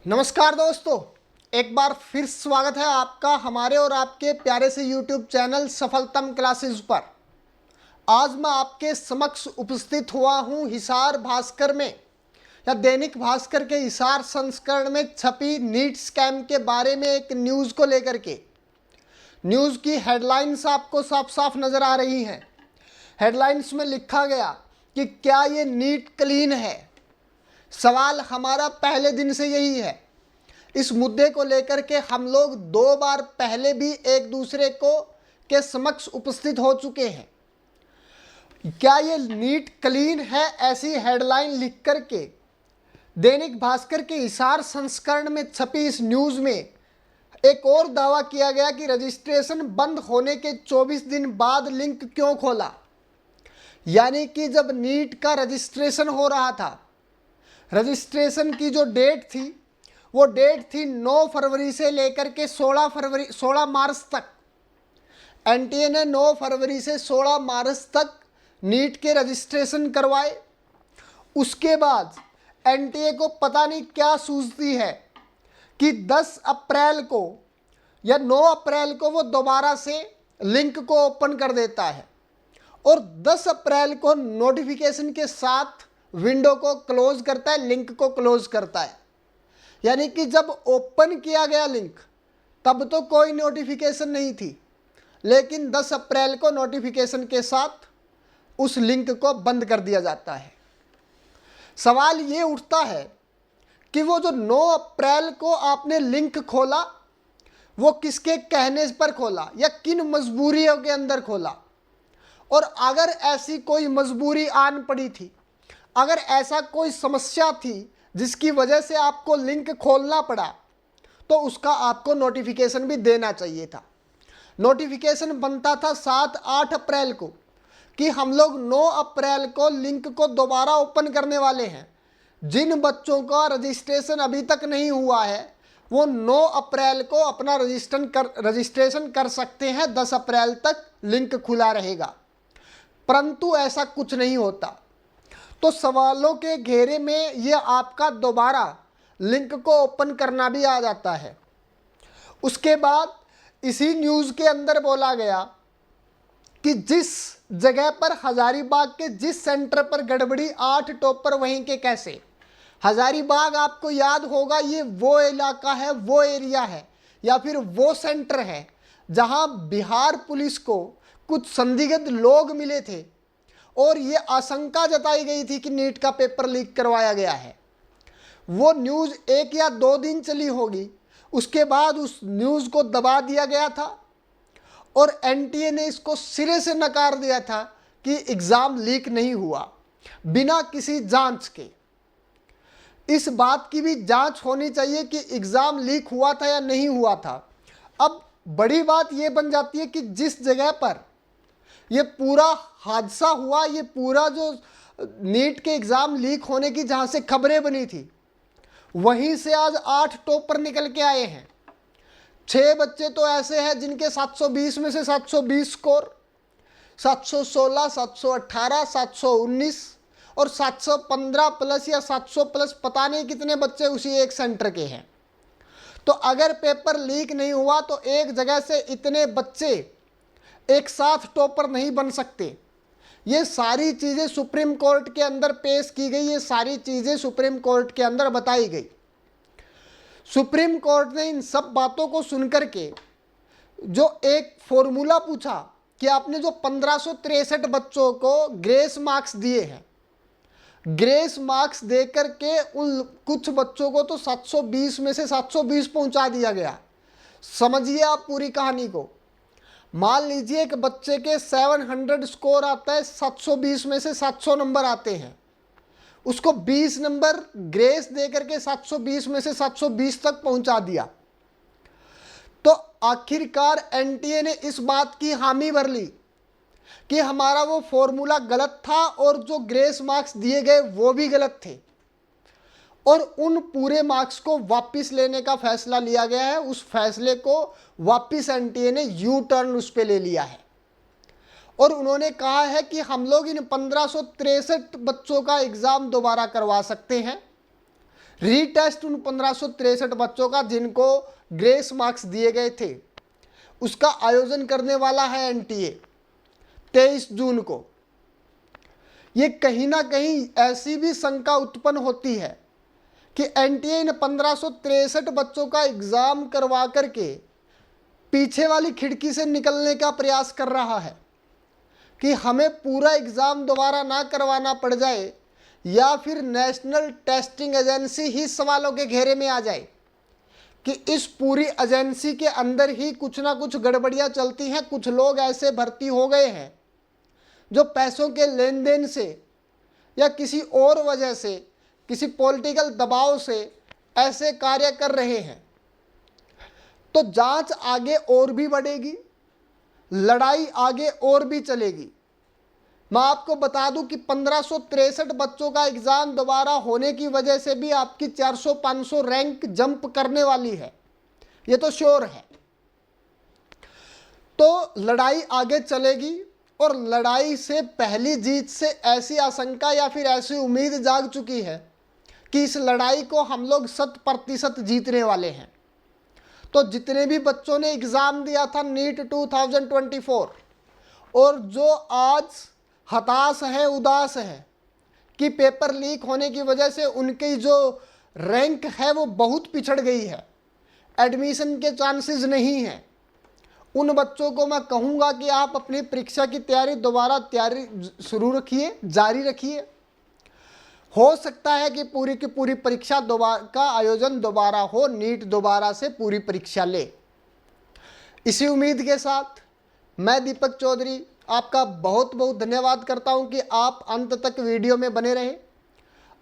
नमस्कार दोस्तों, एक बार फिर स्वागत है आपका हमारे और आपके प्यारे से YouTube चैनल सफलतम क्लासेस पर। आज मैं आपके समक्ष उपस्थित हुआ हूं हिसार भास्कर में या दैनिक भास्कर के हिसार संस्करण में छपी नीट स्कैम के बारे में एक न्यूज़ को लेकर के। न्यूज़ की हेडलाइंस आपको साफ साफ नज़र आ रही हैं। हेडलाइंस में लिखा गया कि क्या ये नीट क्लीन है। सवाल हमारा पहले दिन से यही है। इस मुद्दे को लेकर के हम लोग 2 बार पहले भी एक दूसरे के समक्ष उपस्थित हो चुके हैं। क्या ये नीट क्लीन है, ऐसी हेडलाइन लिख करके दैनिक भास्कर के हिसार संस्करण में छपी इस न्यूज़ में एक और दावा किया गया कि रजिस्ट्रेशन बंद होने के 24 दिन बाद लिंक क्यों खोला। यानी कि जब नीट का रजिस्ट्रेशन हो रहा था, रजिस्ट्रेशन की जो डेट थी वो डेट थी 9 फरवरी से लेकर के 16 मार्च तक। एनटीए ने 9 फरवरी से 16 मार्च तक नीट के रजिस्ट्रेशन करवाए। उसके बाद एनटीए को पता नहीं क्या सूझती है कि 10 अप्रैल को या 9 अप्रैल को वो दोबारा से लिंक को ओपन कर देता है और 10 अप्रैल को नोटिफिकेशन के साथ विंडो को क्लोज करता है, लिंक को क्लोज करता है। यानी कि जब ओपन किया गया लिंक तब तो कोई नोटिफिकेशन नहीं थी, लेकिन 10 अप्रैल को नोटिफिकेशन के साथ उस लिंक को बंद कर दिया जाता है। सवाल ये उठता है कि वो जो 9 अप्रैल को आपने लिंक खोला वो किसके कहने पर खोला या किन मजबूरियों के अंदर खोला। और अगर ऐसी कोई मजबूरी आन पड़ी थी, अगर ऐसा कोई समस्या थी जिसकी वजह से आपको लिंक खोलना पड़ा, तो उसका आपको नोटिफिकेशन भी देना चाहिए था। नोटिफिकेशन बनता था 7-8 अप्रैल को कि हम लोग 9 अप्रैल को लिंक को दोबारा ओपन करने वाले हैं। जिन बच्चों का रजिस्ट्रेशन अभी तक नहीं हुआ है वो 9 अप्रैल को अपना रजिस्ट्रेशन कर सकते हैं। 10 अप्रैल तक लिंक खुला रहेगा, परंतु ऐसा कुछ नहीं होता। तो सवालों के घेरे में ये आपका दोबारा लिंक को ओपन करना भी आ जाता है। उसके बाद इसी न्यूज़ के अंदर बोला गया कि जिस जगह पर हजारीबाग के जिस सेंटर पर गड़बड़ी 8 टॉपर वहीं के कैसे। हजारीबाग आपको याद होगा, ये वो इलाका है, वो एरिया है या फिर वो सेंटर है जहां बिहार पुलिस को कुछ संदिग्ध लोग मिले थे और ये आशंका जताई गई थी कि नीट का पेपर लीक करवाया गया है। वो न्यूज़ 1 या 2 दिन चली होगी, उसके बाद उस न्यूज़ को दबा दिया गया था और एनटीए ने इसको सिरे से नकार दिया था कि एग्ज़ाम लीक नहीं हुआ बिना किसी जांच के। इस बात की भी जांच होनी चाहिए कि एग्ज़ाम लीक हुआ था या नहीं हुआ था। अब बड़ी बात ये बन जाती है कि जिस जगह पर ये पूरा हादसा हुआ, ये पूरा जो नीट के एग्ज़ाम लीक होने की जहाँ से खबरें बनी थी, वहीं से आज 8 टॉपर निकल के आए हैं। 6 बच्चे तो ऐसे हैं जिनके 720 में से 720 स्कोर, 716, 718, 719 और 715 प्लस या 700 प्लस, पता नहीं कितने बच्चे उसी एक सेंटर के हैं। तो अगर पेपर लीक नहीं हुआ तो एक जगह से इतने बच्चे एक साथ टॉपर नहीं बन सकते। ये सारी चीज़ें सुप्रीम कोर्ट के अंदर पेश की गई, ये सारी चीज़ें सुप्रीम कोर्ट के अंदर बताई गई। सुप्रीम कोर्ट ने इन सब बातों को सुनकर के जो एक फॉर्मूला पूछा कि आपने जो 1563 बच्चों को ग्रेस मार्क्स दिए हैं, ग्रेस मार्क्स देकर के उन कुछ बच्चों को तो 720 में से 720 पहुंचा दिया गया। समझिए आप पूरी कहानी को। मान लीजिए एक बच्चे के 700 स्कोर आता है, 720 में से 700 नंबर आते हैं, उसको 20 नंबर ग्रेस दे करके 720 में से 720 तक पहुंचा दिया। तो आखिरकार एनटीए ने इस बात की हामी भर ली कि हमारा वो फॉर्मूला गलत था और जो ग्रेस मार्क्स दिए गए वो भी गलत थे और उन पूरे मार्क्स को वापस लेने का फैसला लिया गया है। उस फैसले को वापस एनटीए ने यू टर्न उस पर ले लिया है और उन्होंने कहा है कि हम लोग इन 1563 बच्चों का एग्ज़ाम दोबारा करवा सकते हैं, रीटेस्ट उन 1563 बच्चों का जिनको ग्रेस मार्क्स दिए गए थे, उसका आयोजन करने वाला है एनटीए 23 जून को। ये कहीं ना कहीं ऐसी भी शंका उत्पन्न होती है कि एनटीए इन 1563 बच्चों का एग्जाम करवा करके पीछे वाली खिड़की से निकलने का प्रयास कर रहा है कि हमें पूरा एग्जाम दोबारा ना करवाना पड़ जाए, या फिर नेशनल टेस्टिंग एजेंसी ही सवालों के घेरे में आ जाए कि इस पूरी एजेंसी के अंदर ही कुछ ना कुछ गड़बड़ियां चलती हैं। कुछ लोग ऐसे भर्ती हो गए हैं जो पैसों के लेन देन से या किसी और वजह से, किसी पॉलिटिकल दबाव से ऐसे कार्य कर रहे हैं। तो जांच आगे और भी बढ़ेगी, लड़ाई आगे और भी चलेगी। मैं आपको बता दूं कि 1563 बच्चों का एग्जाम दोबारा होने की वजह से भी आपकी 400-500 रैंक जंप करने वाली है, ये तो श्योर है। तो लड़ाई आगे चलेगी और लड़ाई से पहली जीत से ऐसी आशंका या फिर ऐसी उम्मीद जाग चुकी है कि इस लड़ाई को हम लोग 100% जीतने वाले हैं। तो जितने भी बच्चों ने एग्ज़ाम दिया था नीट 2024 और जो आज हताश है, उदास है कि पेपर लीक होने की वजह से उनकी जो रैंक है वो बहुत पिछड़ गई है, एडमिशन के चांसेस नहीं हैं, उन बच्चों को मैं कहूँगा कि आप अपनी परीक्षा की तैयारी शुरू रखिए, जारी रखिए। हो सकता है कि पूरी की पूरी परीक्षा का आयोजन दोबारा हो, नीट दोबारा से पूरी परीक्षा ले। इसी उम्मीद के साथ मैं दीपक चौधरी आपका बहुत बहुत धन्यवाद करता हूं कि आप अंत तक वीडियो में बने रहे।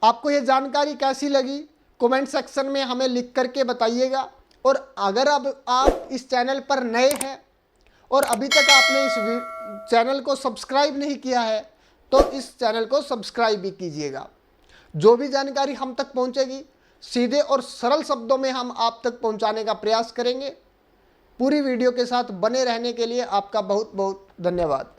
आपको ये जानकारी कैसी लगी कमेंट सेक्शन में हमें लिख करके बताइएगा। और अगर अब आप इस चैनल पर नए हैं और अभी तक आपने इस चैनल को सब्सक्राइब नहीं किया है तो इस चैनल को सब्सक्राइब भी कीजिएगा। जो भी जानकारी हम तक पहुंचेगी सीधे और सरल शब्दों में हम आप तक पहुंचाने का प्रयास करेंगे। पूरी वीडियो के साथ बने रहने के लिए आपका बहुत बहुत धन्यवाद।